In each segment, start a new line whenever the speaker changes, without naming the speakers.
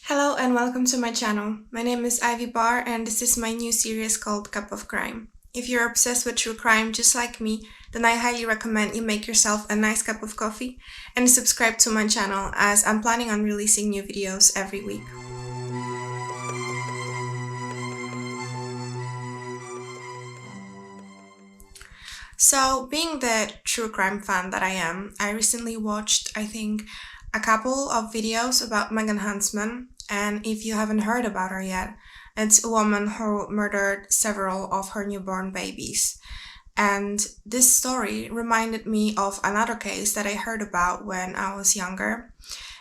Hello and welcome to my channel. My name is Ivy Barr and this is my new series called Cup of Crime. If you're obsessed with true crime just like me, then I highly recommend you make yourself a nice cup of coffee and subscribe to my channel as I'm planning on releasing new videos every week. So, being the true crime fan that I am, I recently watched, a couple of videos about Megan Huntsman, and if you haven't heard about her yet, it's a woman who murdered several of her newborn babies. And this story reminded me of another case that I heard about when I was younger.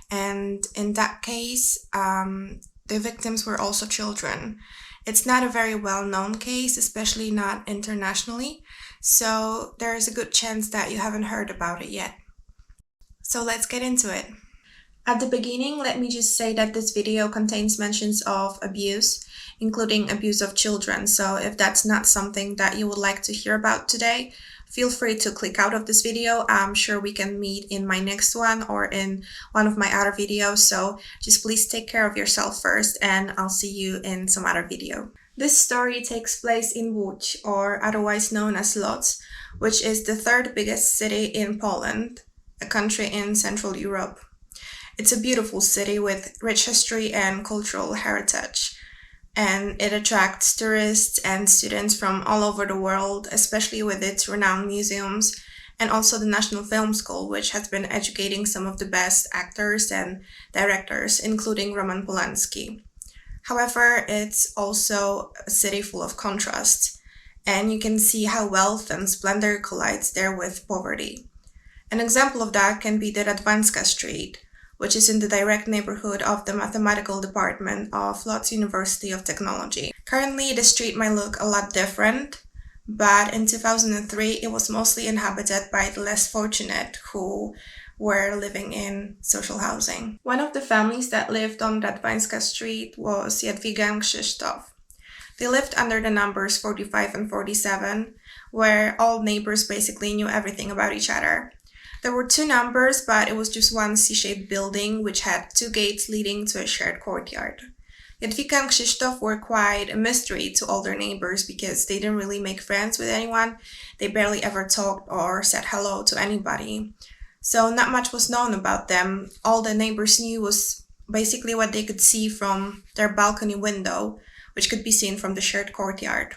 And in that case, the victims were also children. It's not a very well known case, especially not internationally, so there is a good chance that you haven't heard about it yet. So let's get into it. At the beginning, let me just say that this video contains mentions of abuse, including abuse of children, so if that's not something that you would like to hear about today, feel free to click out of this video. I'm sure we can meet in my next one or in one of my other videos, so just please take care of yourself first and I'll see you in some other video. This story takes place in Łódź, or otherwise known as Lodz, which is the third biggest city in Poland, a country in Central Europe. It's a beautiful city with rich history and cultural heritage, and it attracts tourists and students from all over the world, especially with its renowned museums and also the National Film School, which has been educating some of the best actors and directors, including Roman Polanski. However, it's also a city full of contrasts, and you can see how wealth and splendor collides there with poverty. An example of that can be the Radwanska Street, which is in the direct neighborhood of the mathematical department of Lodz University of Technology. Currently, the street might look a lot different, but in 2003, it was mostly inhabited by the less fortunate who were living in social housing. One of the families that lived on Radwanska Street was Jadwiga and Krzysztof. They lived under the numbers 45 and 47, where all neighbors basically knew everything about each other. There were two numbers, but it was just one C-shaped building which had two gates leading to a shared courtyard. Jadwiga and Krzysztof were quite a mystery to all their neighbors because they didn't really make friends with anyone. They barely ever talked or said hello to anybody. So not much was known about them. All the neighbors knew was basically what they could see from their balcony window, which could be seen from the shared courtyard.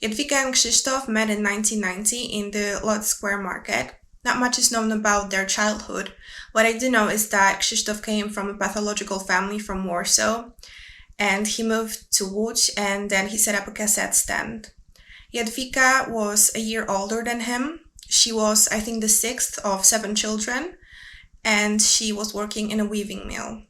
Jadwiga and Krzysztof met in 1990 in the Lodz Square Market. Not much is known about their childhood. What I do know is that Krzysztof came from a pathological family from Warsaw, and he moved to Łódź and then he set up a cassette stand. Jadwiga was a year older than him. She was, I think, the sixth of 7 children, and she was working in a weaving mill.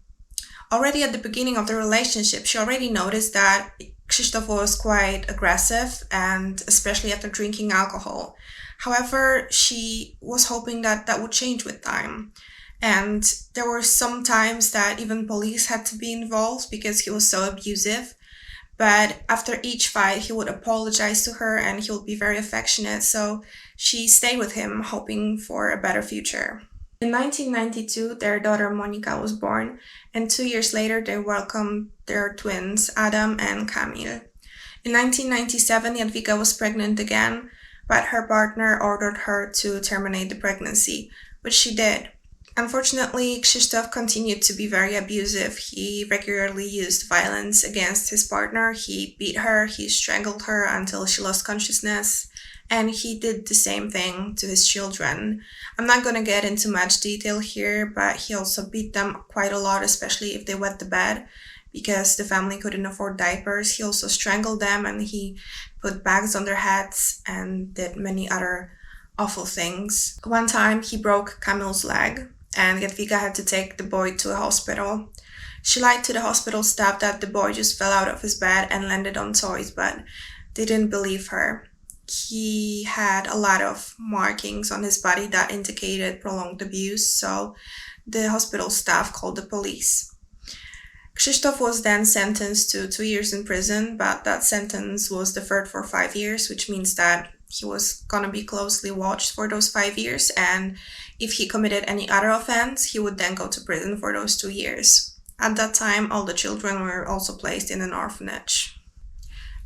Already at the beginning of the relationship, she already noticed that Krzysztof was quite aggressive, and especially after drinking alcohol. However, she was hoping that that would change with time. And there were some times that even police had to be involved because he was so abusive. But after each fight, he would apologize to her and he would be very affectionate. So she stayed with him, hoping for a better future. In 1992, their daughter Monika was born, and 2 years later, they welcomed their twins, Adam and Kamil. In 1997, Jadwiga was pregnant again, but her partner ordered her to terminate the pregnancy, which she did. Unfortunately, Krzysztof continued to be very abusive. He regularly used violence against his partner. He beat her, he strangled her until she lost consciousness, and he did the same thing to his children. I'm not going to get into much detail here, but he also beat them quite a lot, especially if they wet the bed, because the family couldn't afford diapers. He also strangled them and he put bags on their heads and did many other awful things. One time he broke Kamil's leg, and Jadwiga had to take the boy to a hospital. She lied to the hospital staff that the boy just fell out of his bed and landed on toys, but they didn't believe her. He had a lot of markings on his body that indicated prolonged abuse, so the hospital staff called the police. Krzysztof was then sentenced to 2 years in prison, but that sentence was deferred for 5 years, which means that he was gonna be closely watched for those 5 years, and if he committed any other offense, he would then go to prison for those 2 years. At that time, all the children were also placed in an orphanage.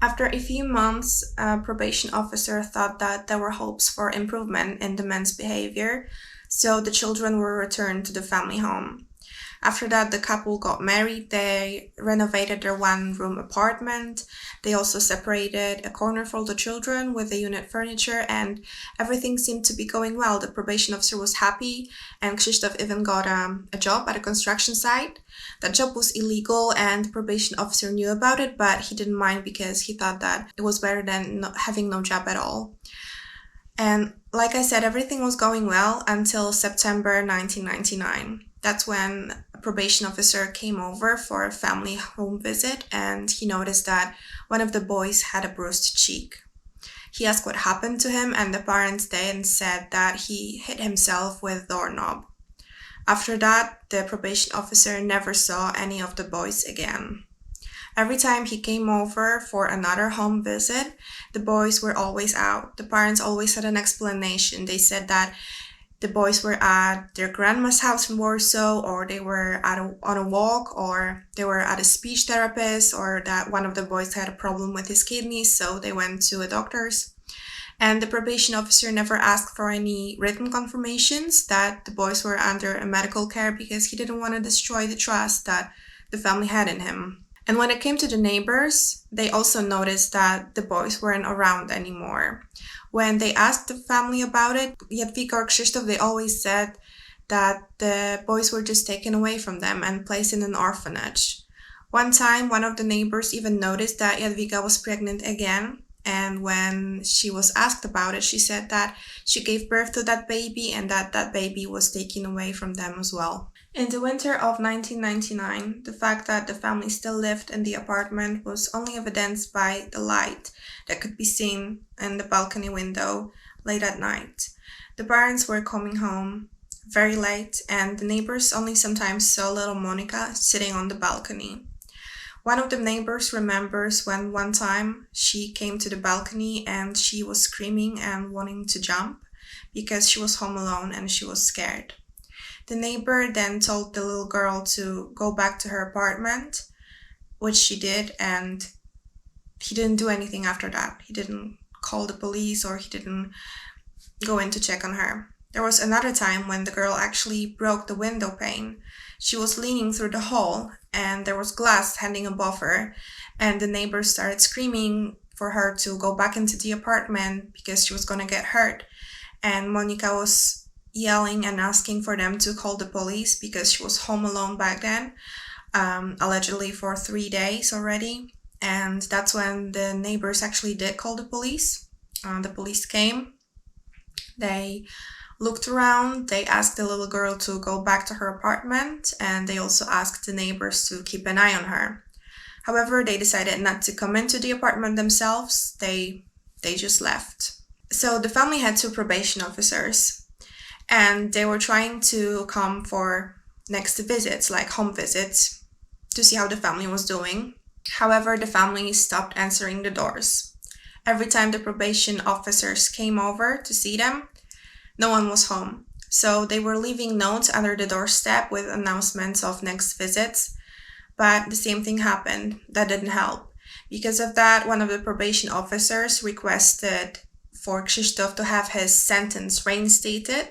After a few months, a probation officer thought that there were hopes for improvement in the men's behavior, so the children were returned to the family home. After that, the couple got married. They renovated their one-room apartment. They also separated a corner for the children with the unit furniture, and everything seemed to be going well. The probation officer was happy, and Krzysztof even got a job at a construction site. That job was illegal, and the probation officer knew about it, but he didn't mind because he thought that it was better than having no job at all. And like I said, everything was going well until September 1999. That's when a probation officer came over for a family home visit, and he noticed that one of the boys had a bruised cheek. He asked what happened to him, and the parents then said that he hit himself with a doorknob. After that, the probation officer never saw any of the boys again. Every time he came over for another home visit, the boys were always out. The parents always had an explanation. They said that the boys were at their grandma's house in Warsaw, or they were on a walk, or they were at a speech therapist, or that one of the boys had a problem with his kidneys, so they went to a doctor's. And the probation officer never asked for any written confirmations that the boys were under a medical care because he didn't want to destroy the trust that the family had in him. And when it came to the neighbors, they also noticed that the boys weren't around anymore. When they asked the family about it, Jadwiga or Krzysztof, they always said that the boys were just taken away from them and placed in an orphanage. One time, one of the neighbors even noticed that Jadwiga was pregnant again. And when she was asked about it, she said that she gave birth to that baby and that that baby was taken away from them as well. In the winter of 1999, the fact that the family still lived in the apartment was only evidenced by the light that could be seen in the balcony window late at night. The parents were coming home very late, and the neighbors only sometimes saw little Monica sitting on the balcony. One of the neighbors remembers when one time she came to the balcony and she was screaming and wanting to jump because she was home alone and she was scared. The neighbor then told the little girl to go back to her apartment, which she did, and he didn't do anything after that. He didn't call the police or he didn't go in to check on her. There was another time when the girl actually broke the window pane. She was leaning through the hall and there was glass hanging above her, and the neighbors started screaming for her to go back into the apartment because she was going to get hurt. And Monica was yelling and asking for them to call the police because she was home alone back then, allegedly for 3 days already. And that's when the neighbors actually did call the police. The police came. They looked around, they asked the little girl to go back to her apartment, and they also asked the neighbors to keep an eye on her. However, they decided not to come into the apartment themselves. They just left. So the family had 2 probation officers, and they were trying to come for next visits, like home visits, to see how the family was doing. However, the family stopped answering the doors. Every time the probation officers came over to see them, no one was home. So they were leaving notes under the doorstep with announcements of next visits. But the same thing happened. That didn't help. Because of that, one of the probation officers requested for Krzysztof to have his sentence reinstated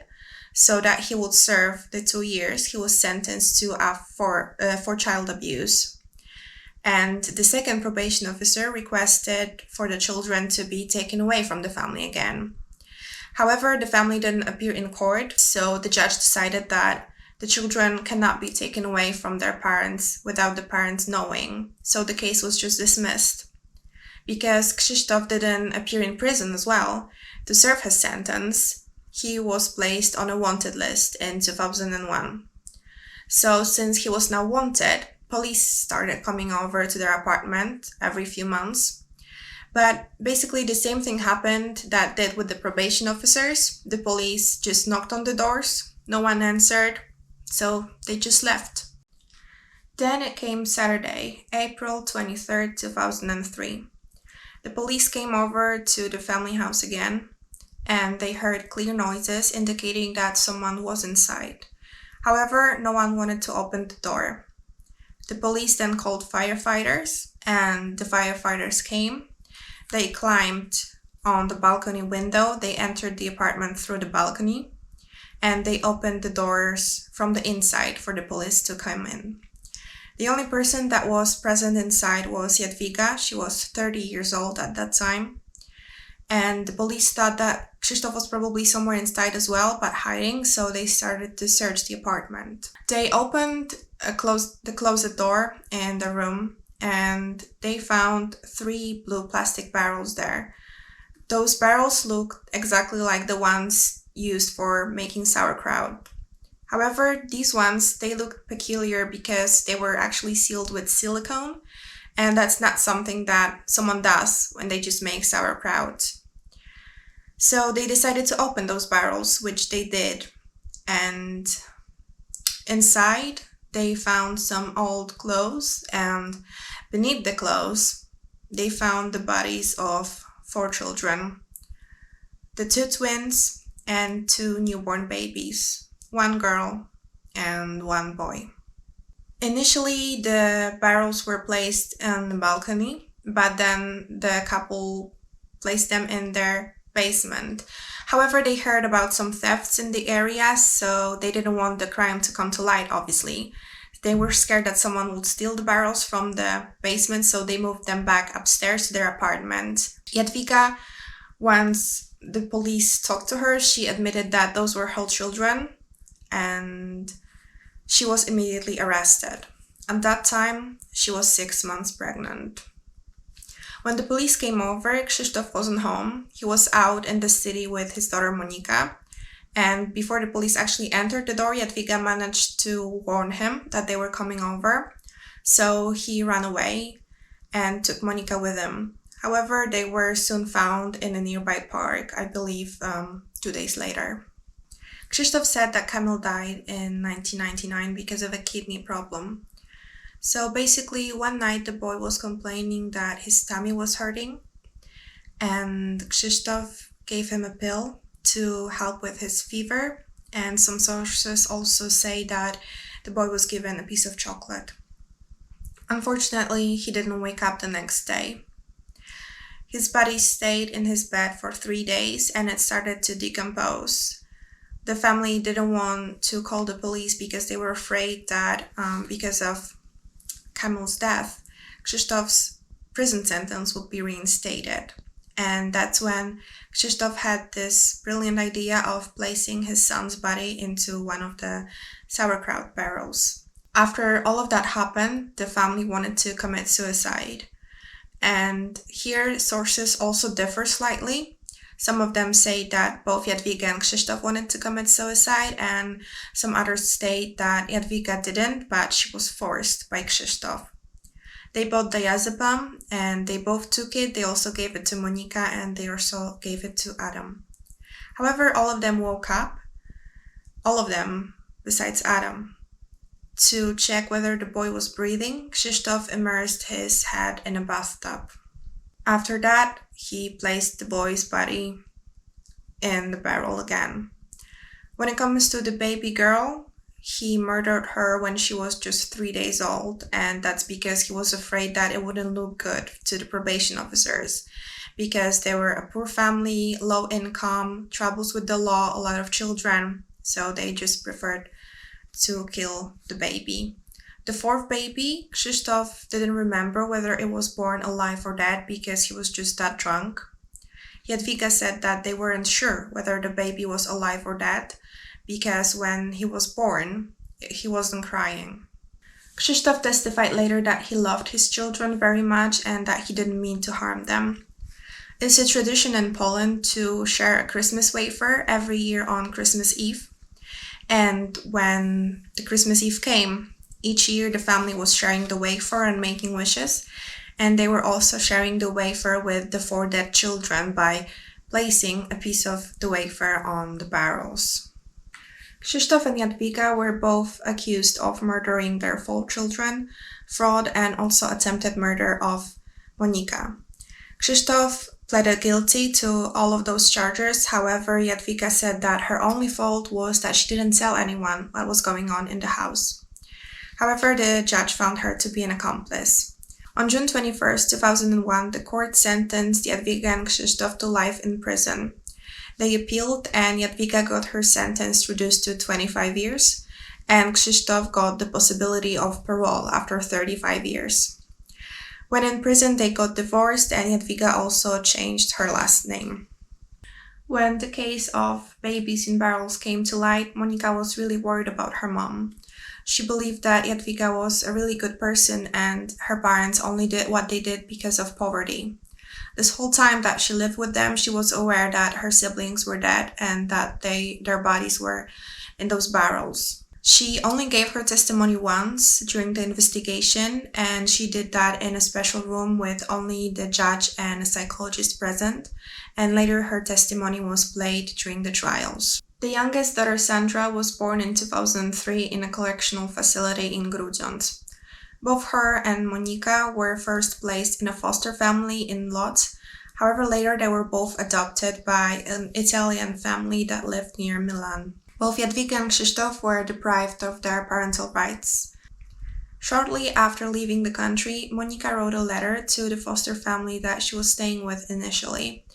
so that he would serve the 2 years he was sentenced to for child abuse. And the second probation officer requested for the children to be taken away from the family again. However, the family didn't appear in court, so the judge decided that the children cannot be taken away from their parents without the parents knowing, so the case was just dismissed. Because Krzysztof didn't appear in prison as well to serve his sentence, he was placed on a wanted list in 2001. So since he was now wanted, police started coming over to their apartment every few months. But basically the same thing happened that did with the probation officers. The police just knocked on the doors, no one answered, so they just left. Then it came Saturday, April 23rd, 2003. The police came over to the family house again, and they heard clear noises indicating that someone was inside. However, no one wanted to open the door. The police then called firefighters, and the firefighters came. They climbed on the balcony window. They entered the apartment through the balcony, and they opened the doors from the inside for the police to come in. The only person that was present inside was Jadwiga. She was 30 years old at that time. And the police thought that Krzysztof was probably somewhere inside as well, but hiding, so they started to search the apartment. They opened the closet door in the room, and they found 3 blue plastic barrels there. Those barrels looked exactly like the ones used for making sauerkraut. However, these ones, they looked peculiar because they were actually sealed with silicone, and that's not something that someone does when they just make sauerkraut. So they decided to open those barrels, which they did, and inside they found some old clothes, and beneath the clothes they found the bodies of 4 children, the 2 twins and 2 newborn babies, 1 girl and 1 boy. Initially, the barrels were placed on the balcony, but then the couple placed them in their basement. However, they heard about some thefts in the area, so they didn't want the crime to come to light, obviously. They were scared that someone would steal the barrels from the basement, so they moved them back upstairs to their apartment. Jadwiga, once the police talked to her, she admitted that those were her children, and she was immediately arrested. At that time, she was 6 months pregnant. When the police came over, Krzysztof wasn't home. He was out in the city with his daughter Monika. And before the police actually entered the door, Jadwiga managed to warn him that they were coming over. So he ran away and took Monika with him. However, they were soon found in a nearby park, I believe 2 days later. Krzysztof said that Kamil died in 1999 because of a kidney problem. So basically, one night the boy was complaining that his tummy was hurting, and Krzysztof gave him a pill to help with his fever, and some sources also say that the boy was given a piece of chocolate. Unfortunately, he didn't wake up the next day. His body stayed in his bed for 3 days, and it started to decompose. The family didn't want to call the police because they were afraid that because of Kamil's death, Krzysztof's prison sentence would be reinstated. And that's when Krzysztof had this brilliant idea of placing his son's body into one of the sauerkraut barrels. After all of that happened, the family wanted to commit suicide. And here sources also differ slightly. Some of them say that both Jadwiga and Krzysztof wanted to commit suicide, and some others state that Jadwiga didn't, but she was forced by Krzysztof. They bought diazepam, and they both took it. They also gave it to Monika, and they also gave it to Adam. However, all of them woke up, all of them besides Adam. To check whether the boy was breathing, Krzysztof immersed his head in a bathtub. After that, he placed the boy's body in the barrel again. When it comes to the baby girl, he murdered her when she was just 3 days old, and that's because he was afraid that it wouldn't look good to the probation officers, because they were a poor family, low income, troubles with the law, a lot of children, so they just preferred to kill the baby. The 4th baby, Krzysztof didn't remember whether it was born alive or dead because he was just that drunk. Jadwiga said that they weren't sure whether the baby was alive or dead because when he was born, he wasn't crying. Krzysztof testified later that he loved his children very much and that he didn't mean to harm them. It's a tradition in Poland to share a Christmas wafer every year on Christmas Eve. And when the Christmas Eve came, each year the family was sharing the wafer and making wishes, and they were also sharing the wafer with the 4 dead children by placing a piece of the wafer on the barrels. Krzysztof and Jadwiga were both accused of murdering their 4 children, fraud, and also attempted murder of Monika. Krzysztof pleaded guilty to all of those charges. However, Jadwiga said that her only fault was that she didn't tell anyone what was going on in the house. However, the judge found her to be an accomplice. On June 21st, 2001, the court sentenced Jadwiga and Krzysztof to life in prison. They appealed, and Jadwiga got her sentence reduced to 25 years, and Krzysztof got the possibility of parole after 35 years. When in prison, they got divorced, and Jadwiga also changed her last name. When the case of babies in barrels came to light, Monika was really worried about her mom. She believed that Jadwiga was a really good person and her parents only did what they did because of poverty. This whole time that she lived with them, she was aware that her siblings were dead and that their bodies were in those barrels. She only gave her testimony once during the investigation, and she did that in a special room with only the judge and a psychologist present, and later her testimony was played during the trials. The youngest daughter, Sandra, was born in 2003 in a correctional facility in Grudziądz. Both her and Monika were first placed in a foster family in Lodz. However, later they were both adopted by an Italian family that lived near Milan. Both Jadwiga and Krzysztof were deprived of their parental rights. Shortly after leaving the country, Monika wrote a letter to the foster family that she was staying with initially,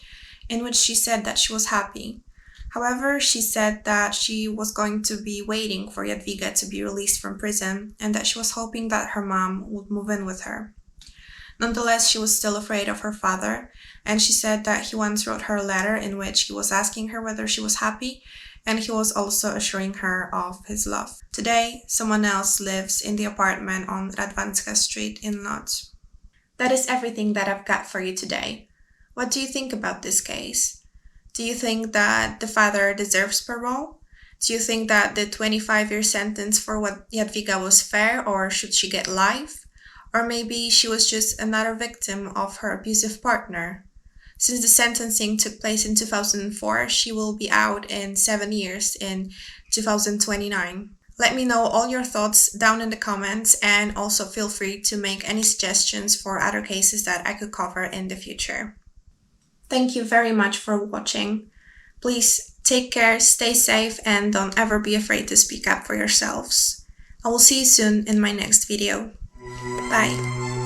in which she said that she was happy. However, she said that she was going to be waiting for Jadwiga to be released from prison and that she was hoping that her mom would move in with her. Nonetheless, she was still afraid of her father, and she said that he once wrote her a letter in which he was asking her whether she was happy, and he was also assuring her of his love. Today, someone else lives in the apartment on Radwanska Street in Lodz. That is everything that I've got for you today. What do you think about this case? Do you think that the father deserves parole? Do you think that the 25-year sentence for what Jadwiga was fair, or should she get life? Or maybe she was just another victim of her abusive partner? Since the sentencing took place in 2004, she will be out in 7 years in 2029. Let me know all your thoughts down in the comments, and also feel free to make any suggestions for other cases that I could cover in the future. Thank you very much for watching. Please take care, stay safe, and don't ever be afraid to speak up for yourselves. I will see you soon in my next video. Bye.